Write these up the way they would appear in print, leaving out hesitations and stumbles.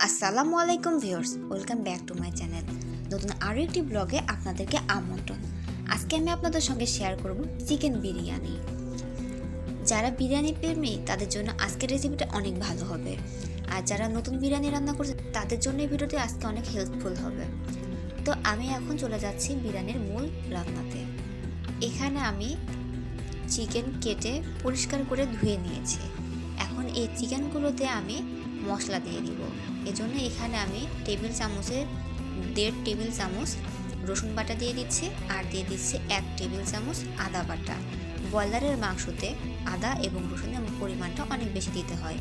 আসসালামু আলাইকুম viewers, welcome back to my channel. নতুন আরও একটি ব্লগে আপনাদেরকে আমন্ত্রণ। আজকে আমি আপনাদের সঙ্গে শেয়ার করব চিকেন বিরিয়ানি। যারা বিরিয়ানি প্রেমী তাদের জন্য আজকের রেসিপিটা অনেক ভালো হবে, আর যারা নতুন বিরিয়ানি রান্না করছে তাদের জন্য এই ভিডিওটি আজকে অনেক হেল্পফুল হবে। তো আমি এখন চলে যাচ্ছি বিরিয়ানির মূল রান্নাতে। এখানে আমি চিকেন কেটে পরিষ্কার করে ধুয়ে নিয়েছি। এখন এই চিকেনগুলোতে আমি মশলা দিয়ে দিব। এজন্য এখানে আমি টেবিল চামচের 1.5 টেবিল চামচ রসুন বাটা দিয়ে দিচ্ছি, আর দিয়ে দিচ্ছি 1 টেবিল চামচ আদা বাটা। ব্রয়লারের মাংসতে আদা এবং রসুনের পরিমাণটা অনেক বেশি দিতে হয়।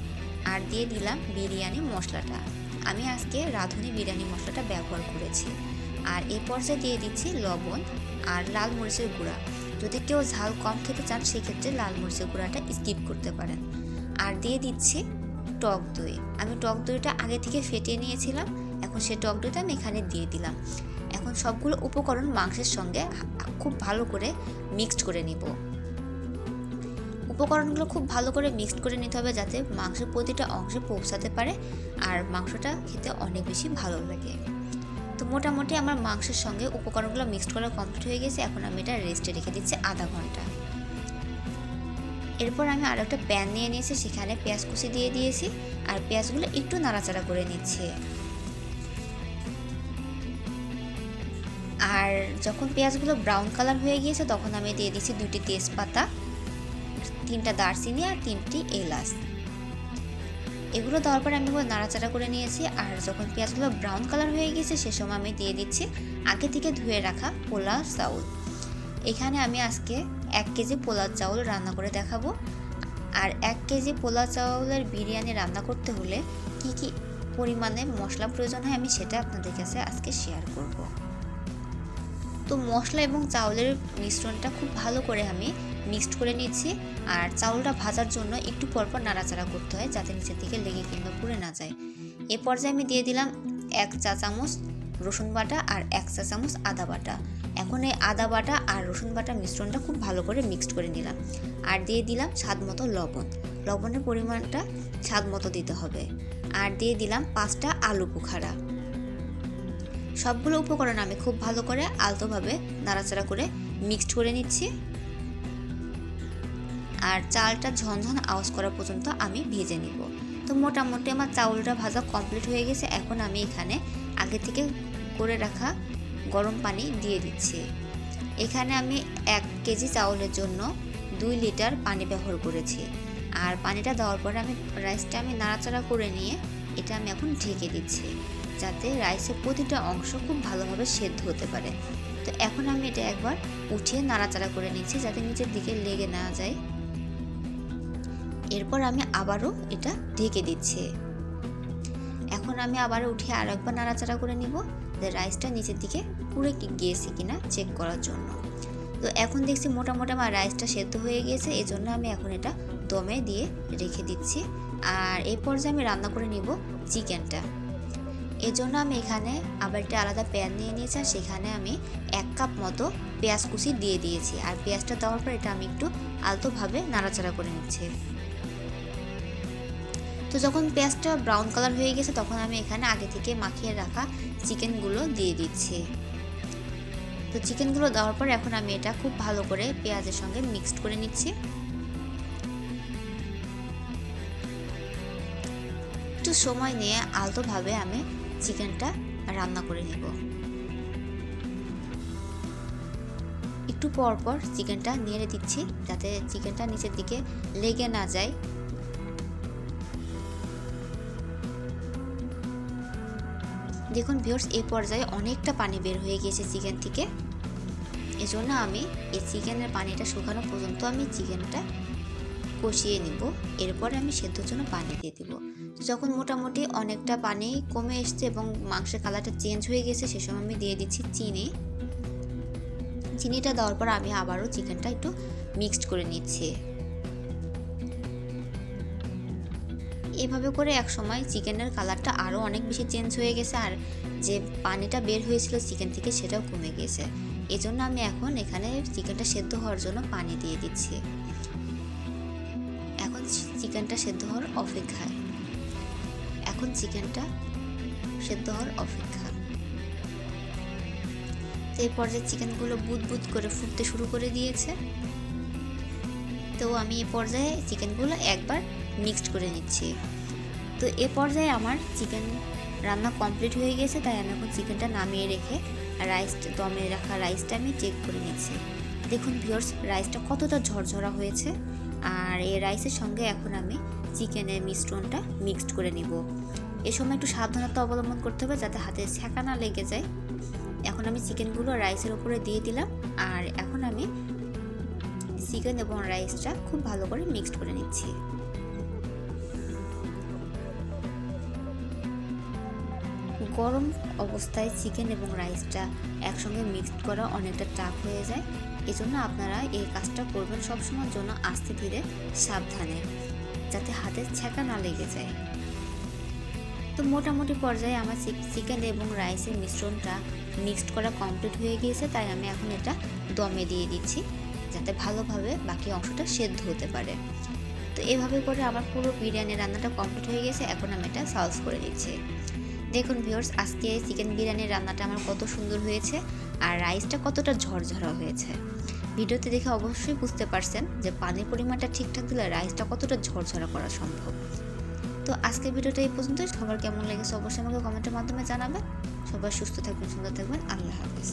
আর দিয়ে দিলাম বিরিয়ানি মশলাটা। আমি আজকে রাঁধুনি বিরিয়ানি মশলাটা ব্যবহার করেছি। আর এই পর্যায়ে দিয়ে দিচ্ছি লবণ আর লাল মরিচের গুঁড়া। যদি কেউ ঝাল কম খেতে চান সেক্ষেত্রে লাল মরিচের গুঁড়াটা স্কিপ করতে পারেন। আর দিয়ে দিচ্ছি টক দই। আমি টক দইটা আগে থেকে ফেটিয়ে নিয়েছিলাম, এখন সেই টক দইটা আমি এখানে দিয়ে দিলাম। এখন সবগুলো উপকরণ মাংসের সঙ্গে খুব ভালো করে মিক্সড করে নিব। উপকরণগুলো খুব ভালো করে মিক্সড করে নিতে হবে যাতে মাংসের প্রতিটা অংশে পৌঁছাতে পারে আর মাংসটা খেতে অনেক বেশি ভালো লাগে। তো মোটামুটি আমার মাংসের সঙ্গে উপকরণগুলো মিক্সড করা কমপ্লিট হয়ে গেছে। এখন আমি এটা রেস্টে রেখে দিচ্ছি আধা ঘন্টা। এরপর আমি আরও একটা প্যান নিয়ে নিয়েছি, সেখানে পেঁয়াজ কুচি দিয়ে দিয়েছি আর পেঁয়াজগুলো একটু নাড়াচাড়া করে নিচ্ছি। আর যখন পেঁয়াজগুলো ব্রাউন কালার হয়ে গিয়েছে তখন আমি দিয়ে দিচ্ছি 2টি তেজপাতা, 3টা দারচিনি আর 3টি এলাচ। এগুলো দেওয়ার পরে আমি নাড়াচাড়া করে নিয়েছি। আর যখন পেঁয়াজগুলো ব্রাউন কালার হয়ে গিয়েছে সে সময় আমি দিয়ে দিচ্ছি আগে থেকে ধুয়ে রাখা পোলাও চাউল। এখানে আমি আজকে 1 কেজি পোলাও চাউল রান্না করে দেখাবো। আর 1 কেজি পোলাও চাউলের বিরিয়ানি রান্না করতে হলে কি কি পরিমাণে মশলা প্রয়োজন হয় আমি সেটা আপনাদের কাছে আজকে শেয়ার করব। তো মশলা এবং চাউলের মিশ্রণটা খুব ভালো করে আমি মিক্সড করে নিচ্ছি। আর চাউলটা ভাজার জন্য একটু পরপর নাড়াচাড়া করতে হয় যাতে নিচের দিকে লেগে কিংবা পুড়ে না যায়। এ পর্যায়ে আমি দিয়ে দিলাম 1 চা চামচ রসুন বাটা আর 1 চা চামচ আদা বাটা। এখন এই আদা বাটা আর রসুন বাটা মিশ্রণটা খুব ভালো করে মিক্সড করে নিলাম। আর দিয়ে দিলাম স্বাদ মতো লবণ। লবণের পরিমাণটা স্বাদ মতো দিতে হবে। আর দিয়ে দিলাম 5টা আলু বোখারা। সবগুলো উপকরণ আমি খুব ভালো করে আলতোভাবে নাড়াচাড়া করে মিক্সড করে নিচ্ছি। আর চালটা ঝনঝন আওয়াজ করা পর্যন্ত আমি ভেজে নিব। তো মোটামুটি আমার চাউলটা ভাজা কমপ্লিট হয়ে গেছে। এখন আমি এখানে আগে থেকে করে রাখা গরম পানি দিয়ে দিচ্ছি। এখানে আমি 1 কেজি চাউলের জন্য 2 লিটার পানি ব্যবহার করেছি। আর পানিটা দেওয়ার পরে রাইসটা আমি নাড়াচাড়া করে নিয়ে এটা আমি এখন ঢেকে দিচ্ছি যাতে রাইসের প্রতিটা অংশ খুব ভালোভাবে সেদ্ধ হতে পারে। তো এখন আমি এটা একবার উঠিয়ে নাড়াচাড়া করে নিচ্ছি যাতে নিচের দিকে লেগে না যায়। এরপর আমি আবারও এটা ঢেকে দিচ্ছি। এখন আমি আবারও উঠিয়ে আরও একবার নাড়াচাড়া করে নিব যে রাইসটা নিচের দিকে পুড়ে গিয়েছে কিনা চেক করার জন্য। তো এখন দেখছি মোটামুটি আমার রাইসটা সেদ্ধ হয়ে গিয়েছে, এজন্য আমি এখন এটা দমে দিয়ে রেখে দিচ্ছি। আর এই পর্যায়ে আমি রান্না করে নিব চিকেনটা। এজন্য আমি এখানে আবার একটা আলাদা প্যান নিয়ে নিয়েছি আর সেখানে আমি 1 কাপ মতো পেঁয়াজ কুচি দিয়ে দিয়েছি। আর পেঁয়াজটা দেওয়ার পর এটা আমি একটু আলতোভাবে নাড়াচাড়া করে নিচ্ছি। তো যখন পেঁয়াজটা ব্রাউন কালার হয়ে গেছে তখন আমি এখানে আগে থেকে মাখিয়ে রাখা চিকেনগুলো দিয়ে দিচ্ছি। তো চিকেনগুলো দেওয়ার পর এখন আমি এটা খুব ভালো করে পেঁয়াজের সঙ্গে মিক্সড করে নিচ্ছি। একটু সময় নিয়ে আলতোভাবে আমি চিকেনটা রান্না করে নেব। একটু পর পর চিকেনটা নেড়ে দিচ্ছি যাতে চিকেনটা নিচের দিকে লেগে না যায়। দেখুন ভিউয়ার্স, এই পর্যায়ে অনেকটা পানি বের হয়ে গিয়েছে চিকেন থেকে। এজন্য আমি এই চিকেনের পানিটা শুকানো পর্যন্ত আমি চিকেনটা কষিয়ে নিব। এরপর আমি সেদ্ধর জন্য পানি দিয়ে দিব। যখন মোটামুটি অনেকটা পানি কমে এসছে এবং মাংসের কালারটা চেঞ্জ হয়ে গেছে সে সময় আমি দিয়ে দিচ্ছি চিনি। চিনিটা দেওয়ার পর আমি আবারও চিকেনটা একটু মিক্সড করে নিচ্ছি। এভাবে করে এক সময় চিকেনের কালারটা আরও অনেক বেশি চেঞ্জ হয়ে গেছে আর যে পানিটা বের হয়েছিল চিকেন থেকে সেটাও কমে গেছে। এজন্য আমি এখন এখানে চিকেনটা সেদ্ধ হওয়ার জন্য পানি দিয়ে দিচ্ছি। এখন চিকেনটা সেদ্ধ হওয়ার অপেক্ষায়। এখন চিকেনটা সেদ্ধ হওয়ার অপেক্ষা। তো এই পর্যায়ে চিকেনগুলো বুদবুদ করে ফুটতে শুরু করে দিয়েছে। তো আমি এই পর্যায়ে চিকেনগুলো একবার মিক্সড করে নিচ্ছি। তো এ পর্যায়ে আমার চিকেন রান্না কমপ্লিট হয়ে গেছে, তাই আমি এখন চিকেনটা নামিয়ে রেখে দমে রাখা রাইসটা আমি চেক করে নিচ্ছি। দেখুন ভিউয়ার্স, রাইসটা কতটা ঝরঝরা হয়েছে। আর এই রাইসের সঙ্গে এখন আমি চিকেনের মিশ্রণটা মিক্সড করে নিব। এ সময় একটু সাবধানতা অবলম্বন করতে হবে যাতে হাতে ছ্যাঁকা না লেগে যায়। এখন আমি চিকেনগুলো রাইসের উপরে দিয়ে দিলাম, আর এখন আমি চিকেন এবং রাইসটা খুব ভালো করে মিক্সড করে নিচ্ছি। গরম অবস্থায় চিকেন এবং রাইসটা একসঙ্গে মিক্সড করা অনেকটা টাফ হয়ে যায়। এজন্য আপনারা এই কাজটা করবেন সবসময়ের জন্য আস্তে ধীরে সাবধানে, যাতে হাতে ছ্যাঁকা না লেগে যায়। তো মোটামুটি পর্যায়ে আমার চিকেন এবং রাইসের মিশ্রণটা মিক্সড করা কমপ্লিট হয়ে গিয়েছে, তাই আমি এখন এটা দমে দিয়ে দিচ্ছি যাতে ভালোভাবে বাকি অংশটা সেদ্ধ হতে পারে। তো এভাবে করে আমার পুরো বিরিয়ানি রান্নাটা কমপ্লিট হয়ে গেছে। এখন আমি এটা সার্ভ করে দিচ্ছি। দেখুন ভিউয়ার্স, আজকে চিকেন বিরিয়ানির রান্নাটা আমার কত সুন্দর হয়েছে আর রাইসটা কতটা ঝরঝরা হয়েছে। ভিডিওতে দেখে অবশ্যই বুঝতে পারছেন যে পানির পরিমাণটা ঠিকঠাক দিলে রাইসটা কতটা ঝরঝরা করা সম্ভব। তো আজকের ভিডিওটা এই পর্যন্তই। সবার কেমন লেগেছে অবশ্যই আমাকে কমেন্টের মাধ্যমে জানাবেন। সবাই সুস্থ থাকবেন, সুন্দর থাকবেন। আল্লাহ হাফেজ।